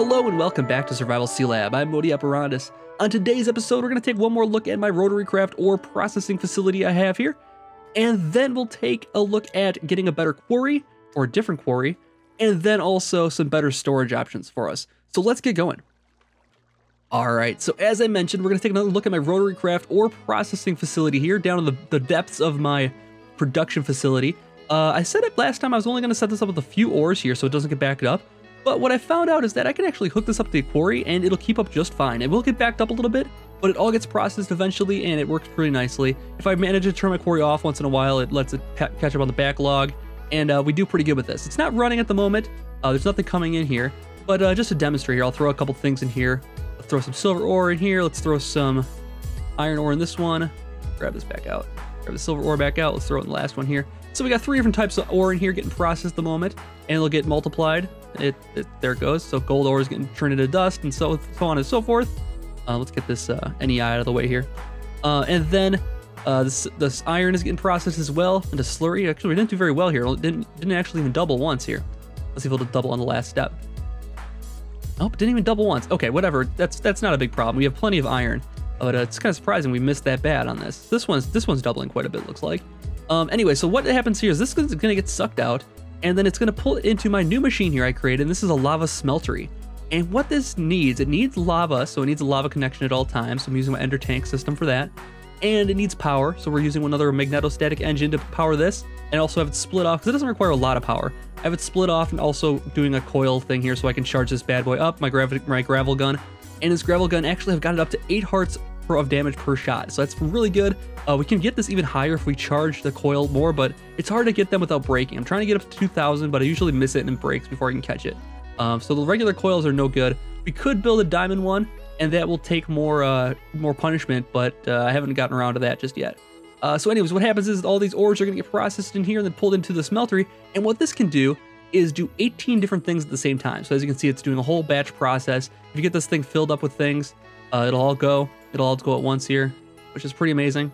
Hello and welcome back to Survival Sealab. I'm Modi Operandus. On today's episode, we're going to take one more look at my rotary craft ore processing facility I have here, and then we'll take a look at getting a better quarry or a different quarry, and then also some better storage options for us. So let's get going. Alright, so as I mentioned, we're going to take another look at my rotary craft ore processing facility here, down in the depths of my production facility. I said it last time I was only going to set this up with a few ores here so it doesn't get backed up. But what I found out is that I can actually hook this up to the quarry and it'll keep up just fine. It will get backed up a little bit, but it all gets processed eventually and it works pretty nicely. If I manage to turn my quarry off once in a while, it lets it catch up on the backlog, and we do pretty good with this. It's not running at the moment. There's nothing coming in here, but just to demonstrate here, I'll throw a couple things in here. Let's throw some silver ore in here. Let's throw some iron ore in this one. Grab this back out. Grab the silver ore back out. Let's throw it in the last one here. So we got 3 different types of ore in here getting processed at the moment, and it'll get multiplied. There it goes. So gold ore is getting turned into dust, and so on and so forth. Let's get this NEI out of the way here. And then this iron is getting processed as well into slurry. Actually, we didn't do very well here. It didn't actually even double once here. Let's see if it'll double on the last step. Nope, didn't even double once. Okay, whatever. That's not a big problem. We have plenty of iron, but it's kind of surprising we missed that bad on this. This one's doubling quite a bit, looks like. Anyway, so what happens here is this is going to get sucked out, and then it's going to pull it into my new machine here I created, and this is a lava smeltery. And what this needs, it needs lava, so it needs a lava connection at all times. So I'm using my ender tank system for that. And it needs power, so we're using another magnetostatic engine to power this, and also have it split off, because it doesn't require a lot of power. I have it split off and also doing a coil thing here so I can charge this bad boy up, my gravel gun. And this gravel gun actually have got it up to 8 hearts of damage per shot, so that's really good. We can get this even higher if we charge the coil more, but it's hard to get them without breaking. I'm trying to get up to 2,000, but I usually miss it and it breaks before I can catch it. So the regular coils are no good. We could build a diamond one, and that will take more punishment, but I haven't gotten around to that just yet. So anyways, what happens is all these ores are going to get processed in here and then pulled into the smeltery, and what this can do is do 18 different things at the same time. So as you can see, it's doing a whole batch process. If you get this thing filled up with things, it'll all go at once here, which is pretty amazing.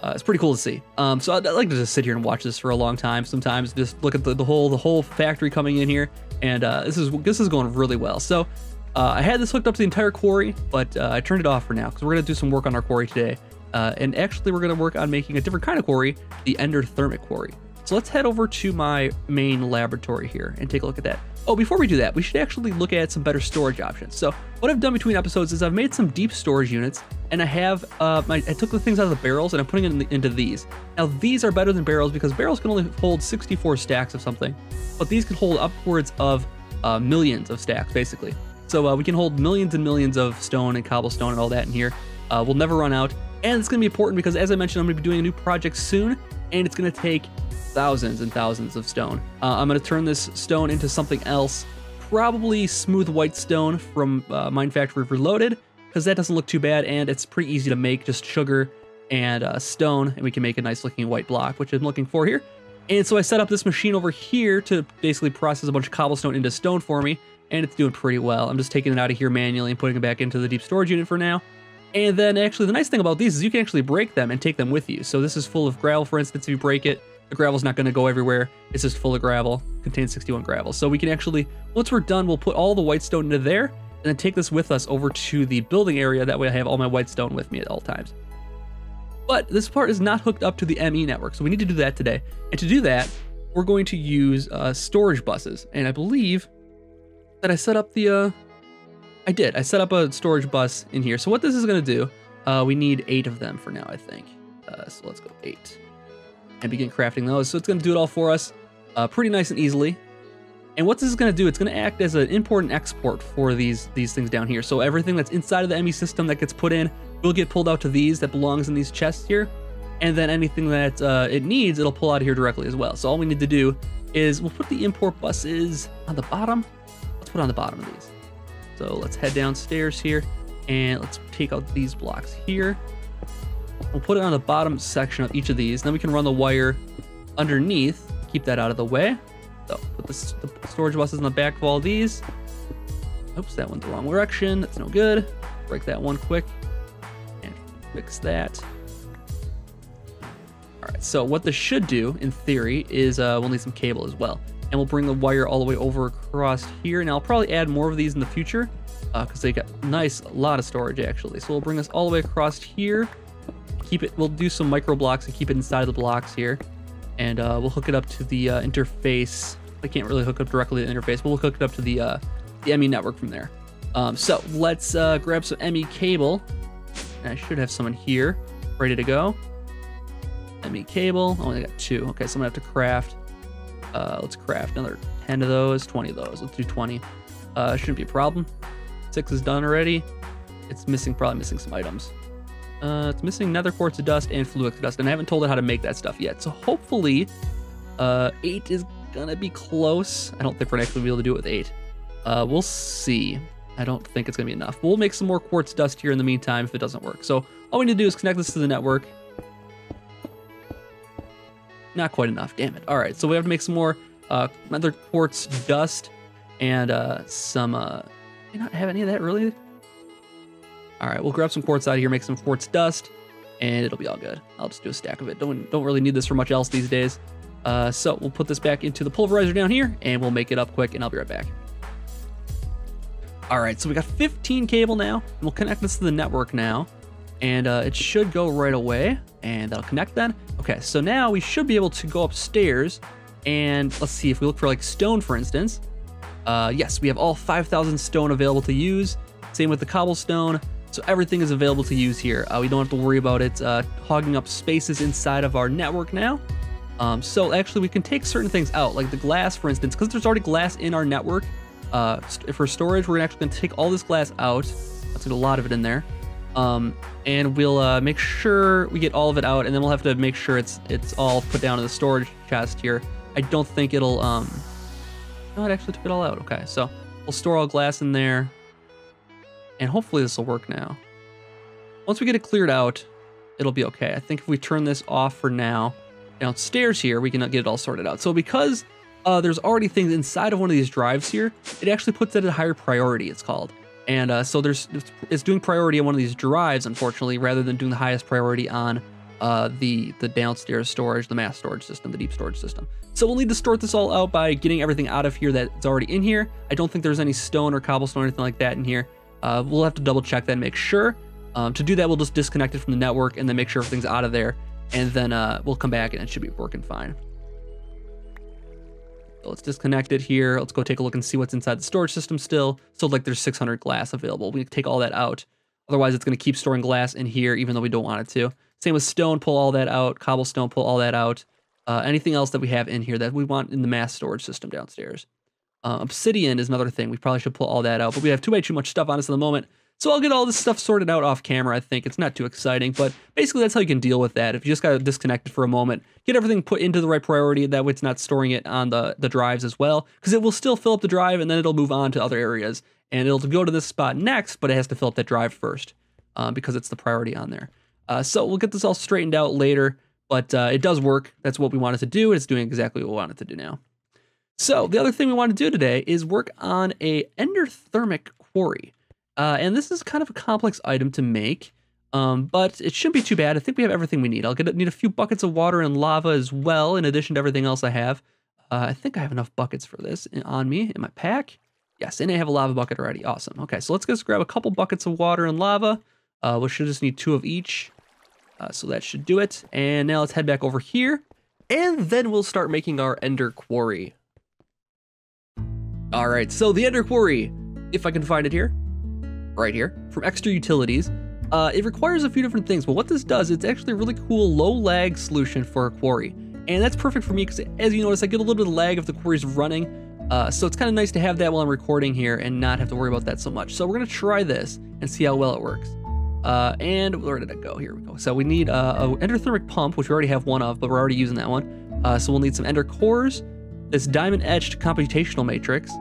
It's pretty cool to see. So I'd like to just sit here and watch this for a long time. Sometimes just look at the whole factory coming in here, and this is going really well. So I had this hooked up to the entire quarry, but I turned it off for now because we're gonna do some work on our quarry today. And actually, we're gonna work on making a different kind of quarry, the endothermic quarry. So let's head over to my main laboratory here and take a look at that. Oh, before we do that, we should actually look at some better storage options. So what I've done between episodes is I've made some deep storage units, and I have I took the things out of the barrels and I'm putting it into these. Now these are better than barrels because barrels can only hold 64 stacks of something, but these can hold upwards of millions of stacks basically. So we can hold millions and millions of stone and cobblestone and all that in here. We'll never run out, and it's going to be important because, as I mentioned, I'm going to be doing a new project soon, and it's going to take thousands and thousands of stone. I'm going to turn this stone into something else, probably smooth white stone from Mine Factory Reloaded, because that doesn't look too bad, and it's pretty easy to make, just sugar and stone, and we can make a nice looking white block, which I'm looking for here. And so I set up this machine over here to basically process a bunch of cobblestone into stone for me, and it's doing pretty well. I'm just taking it out of here manually and putting it back into the deep storage unit for now. And then actually the nice thing about these is you can actually break them and take them with you. So this is full of gravel, for instance. If you break it, the gravel's not going to go everywhere. It's just full of gravel, contains 61 gravel. So we can actually, once we're done, we'll put all the white stone into there and then take this with us over to the building area. That way I have all my white stone with me at all times. But this part is not hooked up to the ME network, so we need to do that today. And to do that, we're going to use storage buses. And I believe that I set up the, I set up a storage bus in here. So what this is going to do, we need 8 of them for now, I think. So let's go 8 and begin crafting those. So it's going to do it all for us pretty nice and easily. And what this is going to do, it's going to act as an import and export for these things down here. So everything that's inside of the ME system that gets put in will get pulled out to these that belongs in these chests here. And then anything that it needs, it'll pull out of here directly as well. So all we need to do is we'll put the import buses on the bottom. Let's put it on the bottom of these. So let's head downstairs here and let's take out these blocks here. We'll put it on the bottom section of each of these. Then we can run the wire underneath, keep that out of the way. So put the storage buses on the back of all these. Oops, that went the wrong direction. That's no good. Break that one quick and fix that. All right, so what this should do in theory is we'll need some cable as well. and we'll bring the wire all the way over across here. And I'll probably add more of these in the future because they got a lot of storage actually. So we'll bring this all the way across here. Keep it. We'll do some micro blocks and keep it inside of the blocks here, and we'll hook it up to the interface. I can't really hook up directly to the interface, but we'll hook it up to the ME network from there. So let's grab some ME cable. And I should have someone here ready to go. ME cable. I only got 2. Okay, so I'm gonna have to craft. Let's craft another 10 of those, 20 of those. Let's do 20. Shouldn't be a problem. 6 is done already. It's missing, probably missing some items. It's missing nether quartz dust and fluid dust, and I haven't told it how to make that stuff yet. So hopefully, 8 is gonna be close. I don't think we're actually gonna be able to do it with 8. We'll see. I don't think it's gonna be enough. We'll make some more quartz dust here in the meantime if it doesn't work. So all we need to do is connect this to the network. Not quite enough, damn it. All right, so we have to make some more nether quartz dust and some. Do you not have any of that really? All right, we'll grab some quartz out of here, make some quartz dust, and it'll be all good. I'll just do a stack of it. Don't really need this for much else these days. So we'll put this back into the pulverizer down here, and we'll make it up quick, and I'll be right back. All right, so we got 15 cable now. And we'll connect this to the network now, and it should go right away, and that'll connect then. Okay, so now we should be able to go upstairs, and let's see if we look for like stone, for instance. Yes, we have all 5,000 stone available to use. Same with the cobblestone. So everything is available to use here. We don't have to worry about it hogging up spaces inside of our network now. So actually we can take certain things out, like the glass, for instance, because there's already glass in our network. For storage, we're actually gonna take all this glass out. Let's get a lot of it in there. And we'll make sure we get all of it out, and then we'll have to make sure it's all put down in the storage chest here. I don't think it'll, no, it actually took it all out. Okay, so we'll store all glass in there. And hopefully this will work now. Once we get it cleared out, it'll be okay. I think if we turn this off for now, downstairs here, we can get it all sorted out. So because there's already things inside of one of these drives here, it actually puts it at a higher priority, it's called. And so it's doing priority on one of these drives, unfortunately, rather than doing the highest priority on the downstairs storage, the mass storage system, the deep storage system. So we'll need to sort this all out by getting everything out of here that's already in here. I don't think there's any stone or cobblestone or anything like that in here. We'll have to double check that and make sure. To do that, we'll just disconnect it from the network and then make sure everything's out of there. And then we'll come back and it should be working fine. So let's disconnect it here. Let's go take a look and see what's inside the storage system still. So like there's 600 glass available. We can take all that out. Otherwise, it's going to keep storing glass in here even though we don't want it to. Same with stone, pull all that out. Cobblestone, pull all that out. Anything else that we have in here that we want in the mass storage system downstairs. Obsidian is another thing. We probably should pull all that out, but we have way too much stuff on us at the moment. So I'll get all this stuff sorted out off camera, I think. It's not too exciting, but basically that's how you can deal with that. If you just got to disconnect it for a moment, get everything put into the right priority, that way it's not storing it on the drives as well, because it will still fill up the drive and then it'll move on to other areas. And it'll go to this spot next, but it has to fill up that drive first because it's the priority on there. So we'll get this all straightened out later, but it does work. That's what we wanted to do. It's doing exactly what we wanted to do now. So the other thing we want to do today is work on a endothermic quarry. And this is kind of a complex item to make, but it shouldn't be too bad. I think we have everything we need. I'll need a few buckets of water and lava as well, in addition to everything else I have. I think I have enough buckets for this on me in my pack. Yes, and I have a lava bucket already. Awesome. Okay, so let's just grab a couple buckets of water and lava. We should just need 2 of each. So that should do it. And now let's head back over here, and then we'll start making our ender quarry. All right, so the ender quarry, if I can find it here, right here, from Extra Utilities. It requires a few different things, but what this does, it's actually a really cool low lag solution for a quarry. And that's perfect for me because, as you notice, I get a little bit of lag if the quarry's running. So it's kind of nice to have that while I'm recording here and not have to worry about that so much. So we're gonna try this and see how well it works. And where did it go? Here we go. So we need a endothermic pump, which we already have one of, but we're already using that one. So we'll need some ender cores, this diamond etched computational matrix.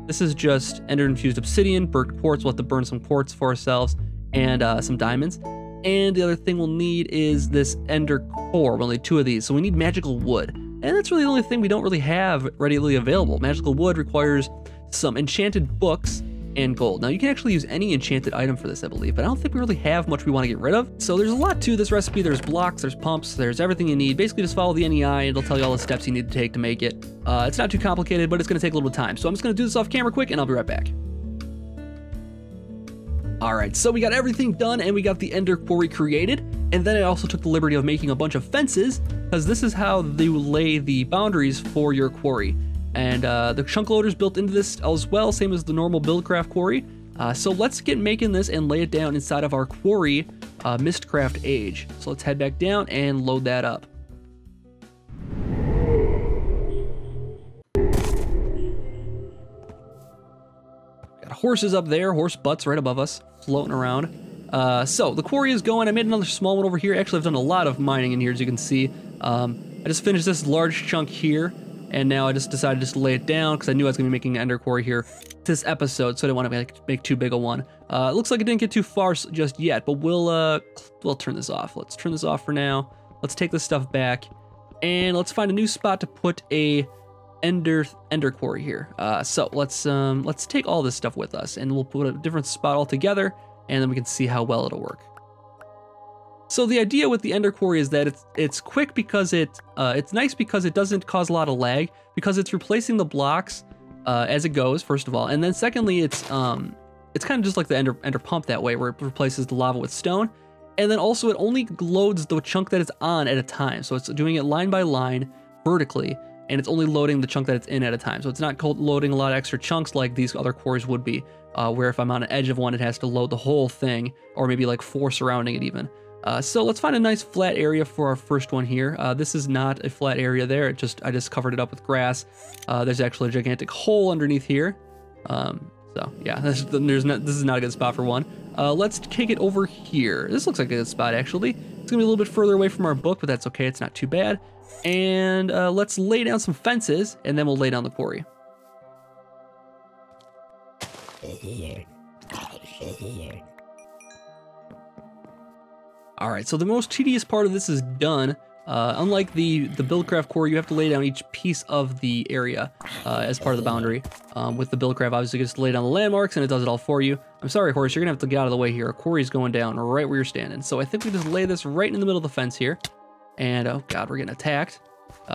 This is just ender infused obsidian, burnt quartz. We'll have to burn some quartz for ourselves, and some diamonds. And the other thing we'll need is this ender core. We'll need 2 of these. So we need magical wood. And that's really the only thing we don't really have readily available. Magical wood requires some enchanted books and gold. Now you can actually use any enchanted item for this, I believe, but I don't think we really have much we want to get rid of. So there's a lot to this recipe. There's blocks, there's pumps, there's everything you need. Basically just follow the NEI and it'll tell you all the steps you need to take to make it. It's not too complicated, but it's going to take a little time. So I'm just going to do this off camera quick and I'll be right back. All right, so we got everything done and we got the Ender Quarry created. And then I also took the liberty of making a bunch of fences because this is how they lay the boundaries for your quarry. And the chunk loader's built into this as well, same as the normal Buildcraft quarry. So let's get making this and lay it down inside of our quarry Mistcraft Age. So let's head back down and load that up. Got horses up there, horse butts right above us, floating around. So the quarry is going. I made another small one over here. Actually, I've done a lot of mining in here, as you can see. I just finished this large chunk here. And now I just decided to lay it down because I knew I was going to be making an Ender Quarry here this episode, so I didn't want to make too big a one. It looks like it didn't get too far just yet, but we'll turn this off. Let's turn this off for now. Let's take this stuff back, and let's find a new spot to put a Ender Quarry here. So let's take all this stuff with us, and we'll put a different spot altogether, and then we can see how well it'll work. So the idea with the Ender Quarry is that it's quick because it's nice because it doesn't cause a lot of lag because it's replacing the blocks as it goes, first of all, and then secondly it's kind of just like the Ender Pump that way, where it replaces the lava with stone, and then also it only loads the chunk that it's on at a time. So it's doing it line by line vertically, and it's only loading the chunk that it's in at a time. So it's not loading a lot of extra chunks like these other quarries would be, where if I'm on an edge of one, it has to load the whole thing, or maybe like 4 surrounding it even. So let's find a nice flat area for our first one here. This is not a flat area there. I just covered it up with grass. There's actually a gigantic hole underneath here. So yeah, this is not a good spot for one. Let's take it over here. This looks like a good spot actually. It's gonna be a little bit further away from our book, but that's okay. It's not too bad. And let's lay down some fences, and then we'll lay down the quarry. All right, so the most tedious part of this is done. Unlike the Buildcraft Quarry, you have to lay down each piece of the area as part of the boundary. With the Buildcraft, obviously, you just lay down the landmarks and it does it all for you. I'm sorry, horse, you're gonna have to get out of the way here. A quarry's going down right where you're standing. So I think we just lay this right in the middle of the fence here. And oh god, we're getting attacked.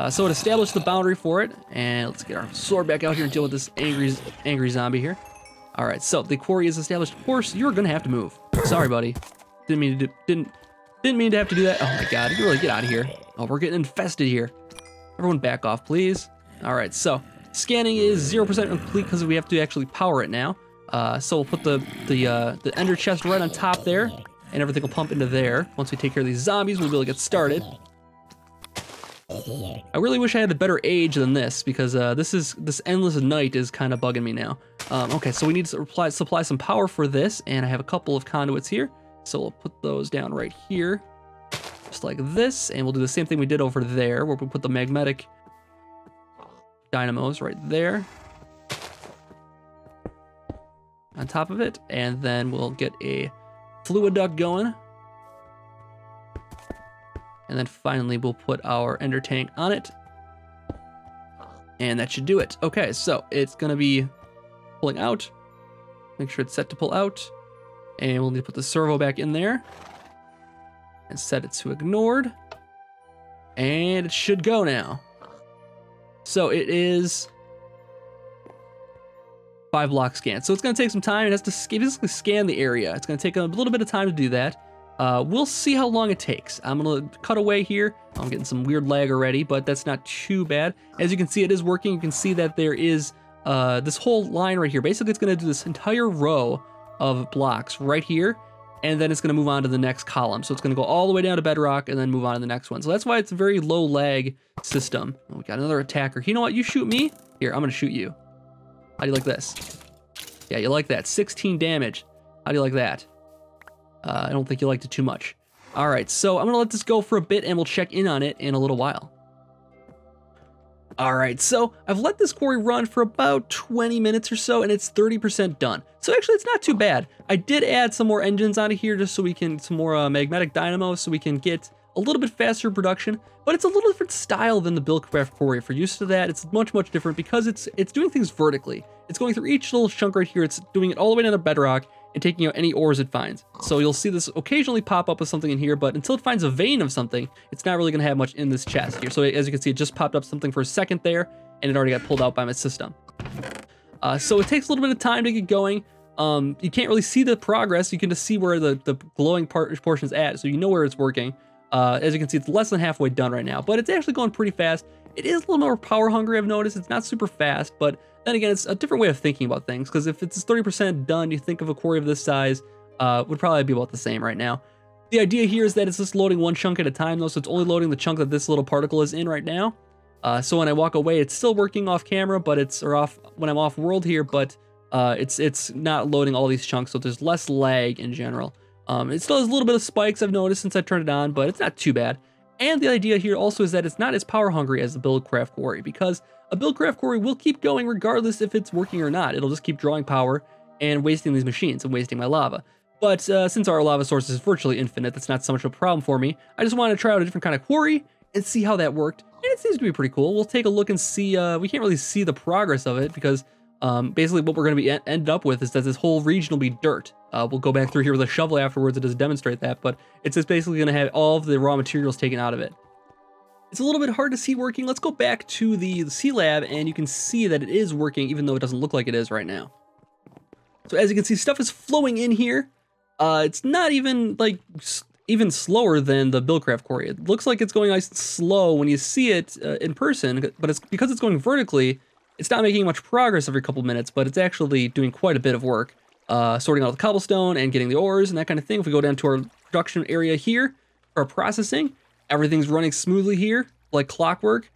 So it established the boundary for it, and let's get our sword back out here and deal with this angry zombie here. All right, so the quarry is established. Horse, you're gonna have to move. Sorry, buddy. Didn't mean to have to do that. Oh my god, you really get out of here. Oh, we're getting infested here. Everyone back off, please. All right, so scanning is 0% complete because we have to actually power it now. So we'll put the ender chest right on top there, and everything will pump into there. Once we take care of these zombies, we'll be able to get started. I really wish I had a better age than this because this endless night is kind of bugging me now. Okay, so we need to supply some power for this, and I have a couple of conduits here. So we'll put those down right here, just like this, and we'll do the same thing we did over there, where we put the magnetic dynamos right there on top of it, and then we'll get a fluid duct going. And then finally, we'll put our ender tank on it, and that should do it. Okay, so it's gonna be pulling out. Make sure it's set to pull out. And we'll need to put the servo back in there and set it to ignored. And it should go now. So it is 5 block scan. So it's going to take some time. It has to basically scan the area. It's going to take a little bit of time to do that. We'll see how long it takes. I'm going to cut away here. I'm getting some weird lag already, but that's not too bad. As you can see, it is working. You can see that there is this whole line right here. Basically, it's going to do this entire row of blocks right here, and then it's going to move on to the next column. So it's going to go all the way down to bedrock and then move on to the next one. So that's why it's a very low lag system. Oh, we got another attacker. You know what? You shoot me. Here, I'm going to shoot you. How do you like this? Yeah, you like that. 16 damage. How do you like that? I don't think you liked it too much. All right, so I'm going to let this go for a bit, and we'll check in on it in a little while. All right, so I've let this quarry run for about 20 minutes or so, and it's 30% done. So actually, it's not too bad. I did add some more engines onto here just so we can, some more magnetic dynamos, so we can get a little bit faster production, but it's a little different style than the Buildcraft Quarry. If you're used to that, it's much different because it's doing things vertically. it's going through each little chunk right here. It's doing it all the way down to bedrock and taking out any ores it finds. So you'll see this occasionally pop up with something in here, but until it finds a vein of something, it's not really going to have much in this chest here. So as you can see, it just popped up something for a second there, and it already got pulled out by my system. So it takes a little bit of time to get going. You can't really see the progress. You can just see where the glowing portion's at, so you know where it's working. As you can see, it's less than halfway done right now, but it's actually going pretty fast. It is a little more power hungry, I've noticed. It's not super fast, but then again, it's a different way of thinking about things, because if it's 30% done, you think of a quarry of this size, would probably be about the same right now. The idea here is that it's just loading one chunk at a time, though, so it's only loading the chunk that this little particle is in right now. So when I walk away, it's still working off camera, but when I'm off world here, but it's not loading all these chunks, so there's less lag in general. It still has a little bit of spikes, I've noticed, since I turned it on, but it's not too bad. And the idea here also is that it's not as power hungry as the Buildcraft Quarry, because a Buildcraft Quarry will keep going regardless if it's working or not. It'll just keep drawing power and wasting these machines and wasting my lava. But since our lava source is virtually infinite, that's not so much of a problem for me. I just wanted to try out a different kind of quarry and see how that worked. And it seems to be pretty cool. We'll take a look and see. We can't really see the progress of it because basically what we're going to be end up with is that this whole region will be dirt. We'll go back through here with a shovel afterwards to just demonstrate that, but it's just basically going to have all of the raw materials taken out of it. It's a little bit hard to see working. Let's go back to the Sealab, and you can see that it is working, even though it doesn't look like it is right now. So as you can see, stuff is flowing in here. It's not even even slower than the Buildcraft Quarry. It looks like it's going nice and slow when you see it in person, but it's because it's going vertically. It's not making much progress every couple minutes, but it's actually doing quite a bit of work, sorting out the cobblestone and getting the ores and that kind of thing. If we go down to our production area here for our processing, everything's running smoothly here, like clockwork,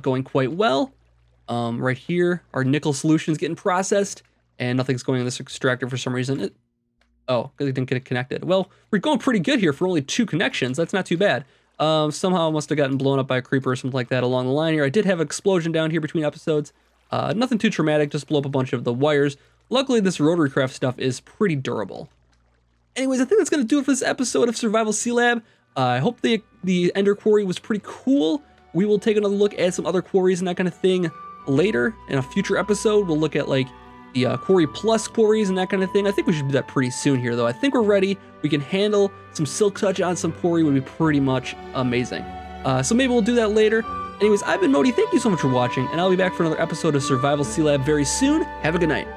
going quite well. Right here, our nickel solution's getting processed, and nothing's going in this extractor for some reason. Oh, because it didn't get it connected. Well, we're going pretty good here for only 2 connections. That's not too bad. Somehow I must have gotten blown up by a creeper or something like that along the line here. I did have an explosion down here between episodes. Nothing too traumatic, just blow up a bunch of the wires. Luckily, this rotary craft stuff is pretty durable. Anyways, I think that's going to do it for this episode of Survival Sealab. I hope the Ender Quarry was pretty cool. We will take another look at some other quarries and that kind of thing later. In a future episode, we'll look at like the Quarry Plus quarries and that kind of thing. I think we should do that pretty soon here, though. I think we're ready. We can handle some Silk Touch on some quarry would be pretty much amazing. So maybe we'll do that later. Anyways, I've been Modi. Thank you so much for watching, and I'll be back for another episode of Survival Sealab very soon. Have a good night.